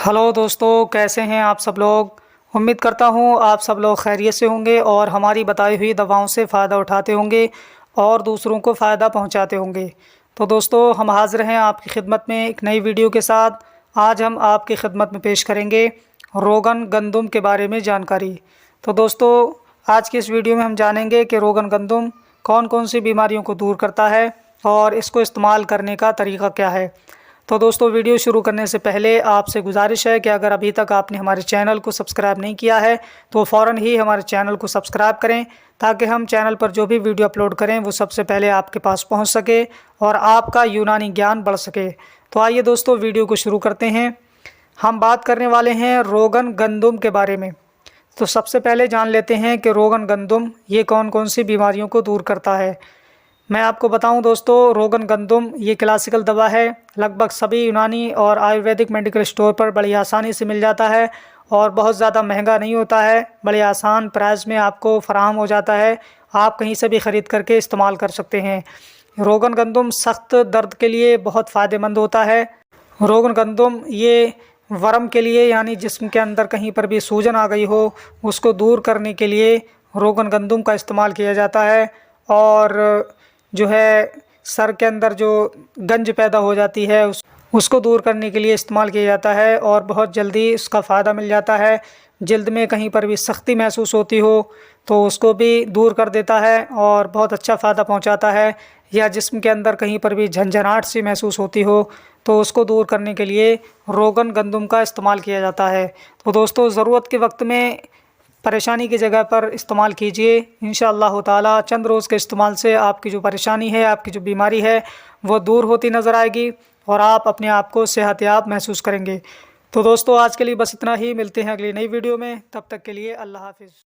Hello दोस्तों, कैसे हैं आप सब लोग। उम्मीद करता हूं आप सब लोग खैरियत से होंगे और हमारी बताई हुई दवाओं से फ़ायदा उठाते होंगे और दूसरों को फ़ायदा पहुंचाते होंगे। तो दोस्तों, हम हाज़िर हैं आपकी खिदमत में एक नई वीडियो के साथ। आज हम आपकी खिदमत में पेश करेंगे रोगन गंदुम के बारे में जानकारी। तो दोस्तों, आज की इस वीडियो में हम जानेंगे कि रोगन गंदुम कौन कौन सी बीमारियों को दूर करता है और इसको इस्तेमाल करने का तरीका क्या है। तो दोस्तों, वीडियो शुरू करने से पहले आपसे गुजारिश है कि अगर अभी तक आपने हमारे चैनल को सब्सक्राइब नहीं किया है तो फ़ौरन ही हमारे चैनल को सब्सक्राइब करें, ताकि हम चैनल पर जो भी वीडियो अपलोड करें वो सबसे पहले आपके पास पहुंच सके और आपका यूनानी ज्ञान बढ़ सके। तो आइए दोस्तों, वीडियो को शुरू करते हैं। हम बात करने वाले हैं रोगन गंदुम के बारे में। तो सबसे पहले जान लेते हैं कि रोगन गंदुम ये कौन कौन सी बीमारियों को दूर करता है। मैं आपको बताऊं दोस्तों, रोगन गंदुम ये क्लासिकल दवा है। लगभग सभी यूनानी और आयुर्वेदिक मेडिकल स्टोर पर बड़ी आसानी से मिल जाता है और बहुत ज़्यादा महंगा नहीं होता है। बड़े आसान प्राइस में आपको फराहम हो जाता है। आप कहीं से भी ख़रीद करके इस्तेमाल कर सकते हैं। रोगन गंदुम सख्त दर्द के लिए बहुत फ़ायदेमंद होता है। रोगन गंदुम ये वर्म के लिए, यानी जिस्म के अंदर कहीं पर भी सूजन आ गई हो उसको दूर करने के लिए रोगन गंदुम का इस्तेमाल किया जाता है। और जो है सर के अंदर जो गंज पैदा हो जाती है उसको दूर करने के लिए इस्तेमाल किया जाता है और बहुत जल्दी उसका फ़ायदा मिल जाता है। जल्द में कहीं पर भी सख्ती महसूस होती हो तो उसको भी दूर कर देता है और बहुत अच्छा फ़ायदा पहुंचाता है। या जिस्म के अंदर कहीं पर भी झंझनाहट सी महसूस होती हो तो उसको दूर करने के लिए रोगन गंदुम का इस्तेमाल किया जाता है। तो दोस्तों, ज़रूरत के वक्त में परेशानी की जगह पर इस्तेमाल कीजिए। इंशाअल्लाह ताला चंद रोज़ के इस्तेमाल से आपकी जो परेशानी है, आपकी जो बीमारी है वो दूर होती नज़र आएगी और आप अपने आप को सेहतयाब महसूस करेंगे। तो दोस्तों, आज के लिए बस इतना ही। मिलते हैं अगली नई वीडियो में। तब तक के लिए अल्लाह हाफ़िज़।